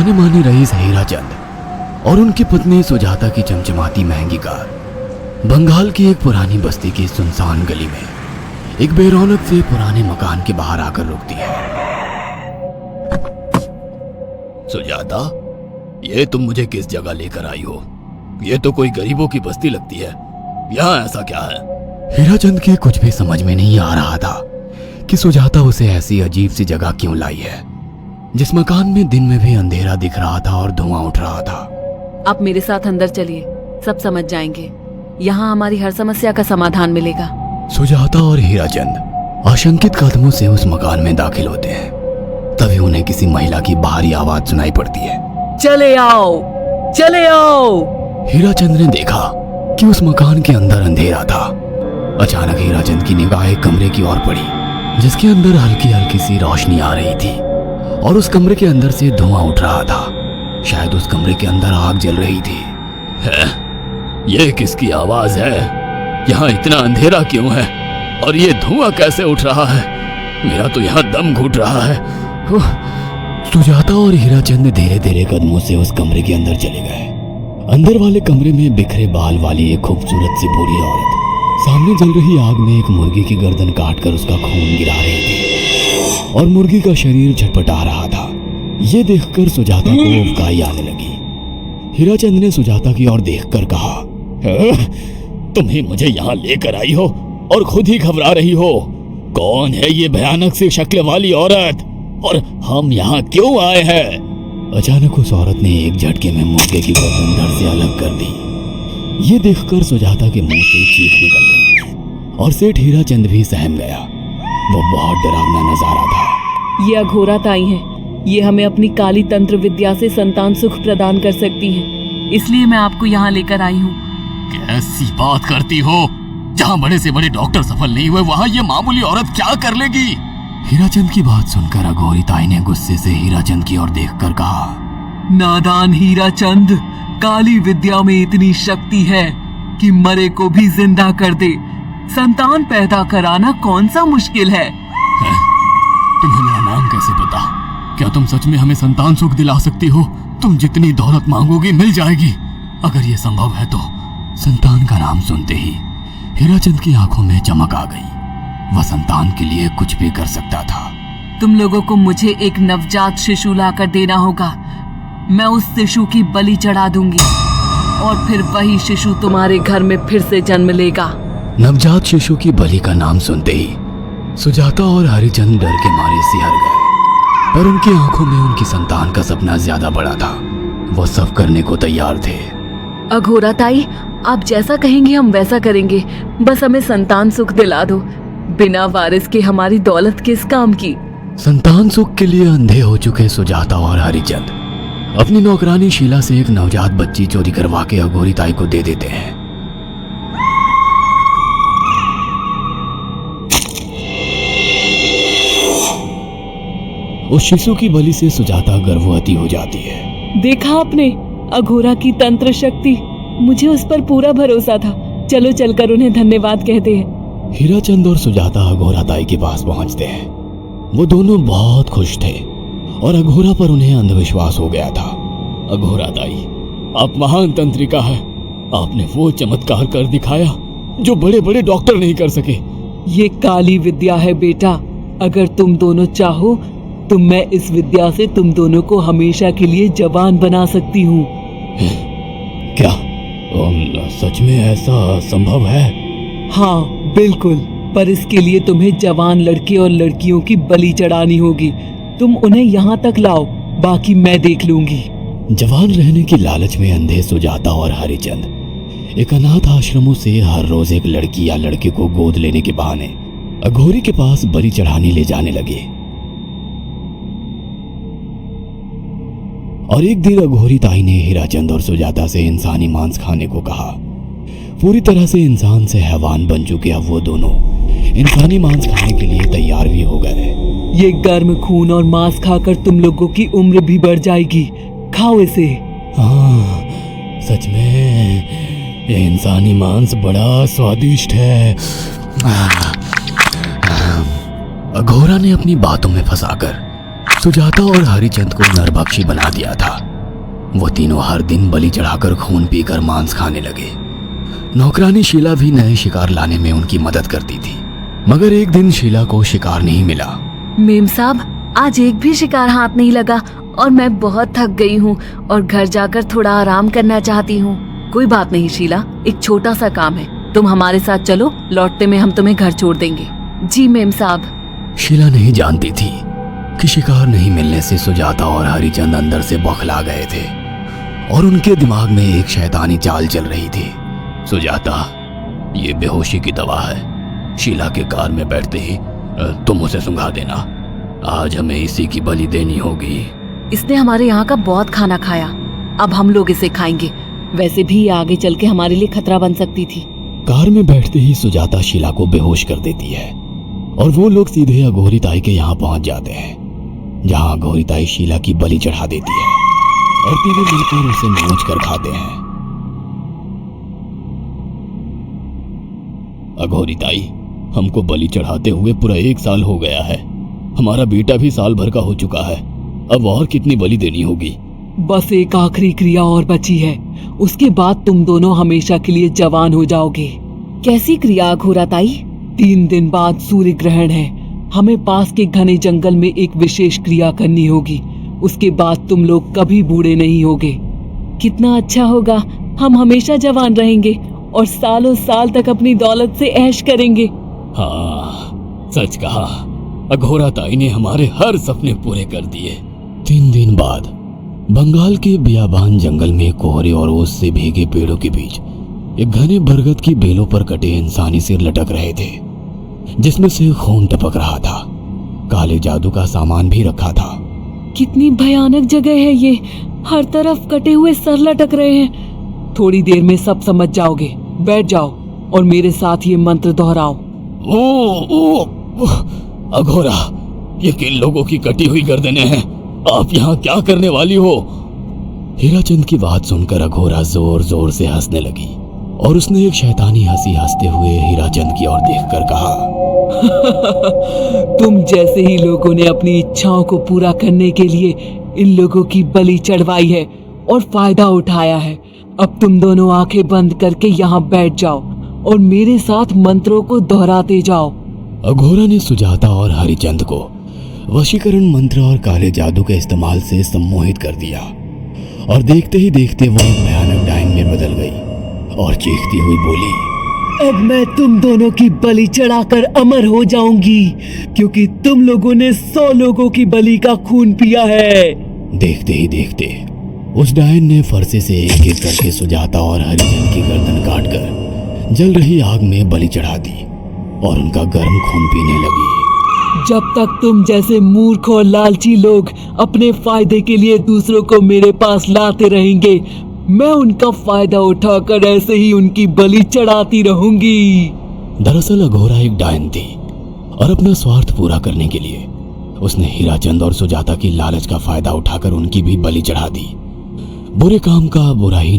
जाने माने रईस हीराचंद और उनकी पत्नी सुजाता की चमचमाती महंगी कार बंगाल की एक पुरानी बस्ती की सुनसान गली में एक बेरौनक से पुराने मकान के बाहर आकर रुकती है। सुजाता, ये तुम मुझे किस जगह लेकर आई हो? ये तो कोई गरीबों की बस्ती लगती है, यहाँ ऐसा क्या है? हीराचंद के कुछ भी समझ में नहीं आ रहा था कि सुजाता उसे ऐसी अजीब सी जगह क्यों लाई है, जिस मकान में दिन में भी अंधेरा दिख रहा था और धुआं उठ रहा था। आप मेरे साथ अंदर चलिए, सब समझ जाएंगे। यहाँ हमारी हर समस्या का समाधान मिलेगा। सुजाता और हीराचंद आशंकित कदमों से उस मकान में दाखिल होते हैं। तभी उन्हें किसी महिला की बाहरी आवाज सुनाई पड़ती है। चले आओ, चले आओ। हीराचंद ने देखा कि उस मकान के अंदर अंधेरा था। अचानक हीराचंद की निगाह एक कमरे की ओर पड़ी, जिसके अंदर हल्की हल्की सी रोशनी आ रही थी और उस कमरे के अंदर से धुआं उठ रहा था। शायद उस कमरे के अंदर आग जल रही थी। ये किसकी आवाज है? यहाँ इतना अंधेरा क्यों है और ये धुआं कैसे उठ रहा है? मेरा तो यहाँ दम घुट रहा है। सुजाता और हीराचंद धीरे धीरे कदमों से उस कमरे के अंदर चले गए। अंदर वाले कमरे में बिखरे बाल वाली एक खूबसूरत सी बूढ़ी औरत सामने जल रही आग में एक मुर्गी की गर्दन काटकर उसका खून गिरा रही थी और मुर्गी का शरीर झटपटा रहा था। ये देखकर सुजाता को उबकाई आने लगी। हीराचंद ने सुजाता की ओर देखकर कहा, तुम ही मुझे यहाँ लेकर आई हो और खुद ही घबरा रही हो। कौन है ये भयानक सी शक्ल वाली औरत और हम यहाँ क्यों आए हैं? अचानक उस औरत ने एक झटके में मुर्गे की गर्दन धड़ से अलग कर दी। ये देखकर सुजाता के मुंह से चीख निकल गई और सेठ हीराचंद भी सहम गया। वो बहुत डरावना नजारा था। ये अघोरा ताई हैं। ये हमें अपनी काली तंत्र विद्या से संतान सुख प्रदान कर सकती हैं। इसलिए मैं आपको यहाँ लेकर आई हूँ। कैसी बात करती हो? जहाँ बड़े से बड़े डॉक्टर सफल नहीं हुए, वहाँ ये मामूली औरत क्या कर लेगी? हीराचंद की बात सुनकर अघोरी ताई ने गुस्से से हीराचंद की ओर देखकर कहा, नादान हीराचंद, काली विद्या में इतनी शक्ति है कि मरे को भी जिंदा कर दे। संतान पैदा कराना कौन सा मुश्किल है? तुम्हें मेरा नाम कैसे पता? क्या तुम सच में हमें संतान सुख दिला सकती हो? तुम जितनी दौलत मांगोगी मिल जाएगी। अगर ये संभव है तो। संतान का नाम सुनते ही हीराचंद की आंखों में चमक आ गई। वह संतान के लिए कुछ भी कर सकता था। तुम लोगों को मुझे एक नवजात शिशु लाकर देना होगा। मैं उस शिशु की बलि चढ़ा दूंगी और फिर वही शिशु तुम्हारे घर में फिर से जन्म लेगा। नवजात शिशु की बलि का नाम सुनते ही सुजाता और हरिचंद डर के मारे सिहर गए, पर उनकी आंखों में उनकी संतान का सपना ज्यादा बड़ा था। वो सब करने को तैयार थे। अघोरा ताई, आप जैसा कहेंगे हम वैसा करेंगे। बस हमें संतान सुख दिला दो। बिना वारिस के हमारी दौलत किस काम की? संतान सुख के लिए अंधे हो चुके सुजाता और हरिचंद अपनी नौकरानी शीला से एक नवजात बच्ची चोरी करवा के अघोरी ताई को दे देते हैं। उस शिशु की बलि से सुजाता गर्भवती हो जाती है। देखा आपने अघोरा की तंत्र शक्ति? मुझे उस पर पूरा भरोसा था। चलो चलकर उन्हें धन्यवाद कहते हैं। हीराचंद और सुजाता अघोरा ताई के पास पहुंचते हैं। वो दोनों बहुत खुश थे और अघोरा पर उन्हें अंधविश्वास हो गया था। अघोरा ताई, आप महान तंत्रिका है। आपने वो चमत्कार कर दिखाया जो बड़े बड़े डॉक्टर नहीं कर सके। ये काली विद्या है बेटा। अगर तुम दोनों चाहो तो मैं इस विद्या से तुम दोनों को हमेशा के लिए जवान बना सकती हूँ। क्या सच में ऐसा संभव है? हाँ बिल्कुल, पर इसके लिए तुम्हें जवान लड़के और लड़कियों की बलि चढ़ानी होगी। तुम उन्हें यहाँ तक लाओ, बाकी मैं देख लूंगी। जवान रहने की लालच में अंधे सुजाता और हरिचंद एक अनाथ आश्रमों से हर रोज एक लड़की या लड़के को गोद लेने के बहाने अघोरी के पास बलि चढ़ाने ले जाने लगे। और एक दिन अघोरी ताई ने हीराचंद और सुजाता से इंसानी मांस खाने को कहा। पूरी तरह से इंसान से हैवान बन चुके अब वो दोनों इंसानी मांस खाने के लिए तैयार भी हो गए। ये गर्म खून और मांस खाकर तुम लोगों की उम्र भी बढ़ जाएगी। खाओ इसे। हाँ, सच में ये इंसानी मांस बड़ा स्वादिष्ट है। अघोरा ने अपनी बातों में फंसाकर सुजाता और हरिचंद को नरभक्षी बना दिया था। वो तीनों हर दिन बलि चढ़ाकर खून पीकर मांस खाने लगे। नौकरानी शीला भी नए शिकार लाने में उनकी मदद करती थी, मगर एक दिन शीला को शिकार नहीं मिला। मेम साहब, आज एक भी शिकार हाथ नहीं लगा और मैं बहुत थक गई हूँ और घर जाकर थोड़ा आराम करना चाहती हूँ। कोई बात नहीं शीला, एक छोटा सा काम है, तुम हमारे साथ चलो, लौटते में हम तुम्हें घर छोड़ देंगे। जी मेम साहब। शीला नहीं जानती थी कि शिकार नहीं मिलने से सुजाता और हरिचंद अंदर से बौखला गए थे और उनके दिमाग में एक शैतानी चाल चल रही थी। सुजाता, ये बेहोशी की दवा है। शीला के कार में बैठते ही तुम उसे सुंघा देना। आज हमें इसी की बलि देनी होगी। इसने हमारे यहाँ का बहुत खाना खाया, अब हम लोग इसे खाएंगे। वैसे भी ये आगे चल के हमारे लिए खतरा बन सकती थी। कार में बैठते ही सुजाता शीला को बेहोश कर देती है और वो लोग सीधे अघोरी ताई के यहाँ पहुंच जाते हैं, जहाँ अघोरी ताई शीला की बलि चढ़ा देती है और तीनों मिलकर उसे नोच कर खाते हैं। अघोरी ताई, हमको बलि चढ़ाते हुए पूरा 1 साल हो गया है। हमारा बेटा भी साल भर का हो चुका है। अब और कितनी बलि देनी होगी? बस एक आखिरी क्रिया और बची है, उसके बाद तुम दोनों हमेशा के लिए जवान हो जाओगे। कैसी क्रिया अघोरा ताई? 3 दिन बाद सूर्य ग्रहण है, हमें पास के घने जंगल में एक विशेष क्रिया करनी होगी। उसके बाद तुम लोग कभी बूढ़े नहीं होगे। कितना अच्छा होगा, हम हमेशा जवान रहेंगे और सालों साल तक अपनी दौलत से ऐश करेंगे। हाँ, सच कहा। अघोरा ताई ने हमारे हर सपने पूरे कर दिए। 3 दिन बाद बंगाल के बियाबान जंगल में कोहरे और ओस से भीगे पेड़ों के बीच एक घने बरगद की बेलों पर कटे इंसानी सिर लटक रहे थे, जिसमें से खून टपक रहा था। काले जादू का सामान भी रखा था। कितनी भयानक जगह है ये, हर तरफ कटे हुए सर लटक रहे हैं। थोड़ी देर में सब समझ जाओगे। बैठ जाओ और मेरे साथ ये मंत्र दोहराओ। ओ, अघोरा, ये किन लोगों की कटी हुई गर्दनें हैं? आप यहाँ क्या करने वाली हो? हीराचंद की बात सुनकर अघोरा जोर जोर से हंसने लगी और उसने एक शैतानी हंसी हंसते हुए हीराचंद की ओर देखकर कहा, तुम जैसे ही लोगों ने अपनी इच्छाओं को पूरा करने के लिए इन लोगों की बलि चढ़वाई है और फायदा उठाया है। अब तुम दोनों आंखें बंद करके यहाँ बैठ जाओ और मेरे साथ मंत्रों को दोहराते जाओ। अघोरा ने सुजाता और हरिचंद को वशीकरण मंत्र और काले जादू के इस्तेमाल से सम्मोहित कर दिया और देखते ही देखते वो एक भयानक डायन में बदल गई और चीखती हुई बोली, अब मैं तुम दोनों की बलि चढ़ाकर अमर हो जाऊंगी, क्योंकि तुम लोगों ने 100 लोगों की बलि का खून पिया है। देखते ही देखते उस डायन ने फरसे से एक एक करके सुजाता और हरिचंद की गर्दन काटकर जल रही आग में बलि चढ़ा दी और उनका गर्म खून पीने लगी। जब तक तुम जैसे मूर्ख और लालची लोग अपने फायदे के लिए दूसरों को मेरे पास लाते रहेंगे, मैं उनका फायदा उठाकर ऐसे ही उनकी बलि चढ़ाती रहूंगी। दरअसल अघोरा एक डायन थी और अपना स्वार्थ पूरा करने के लिए उसने हीराचंद और सुजाता की लालच का फायदा उठाकर उनकी भी बलि चढ़ा दी। बुरे काम का बुरा ही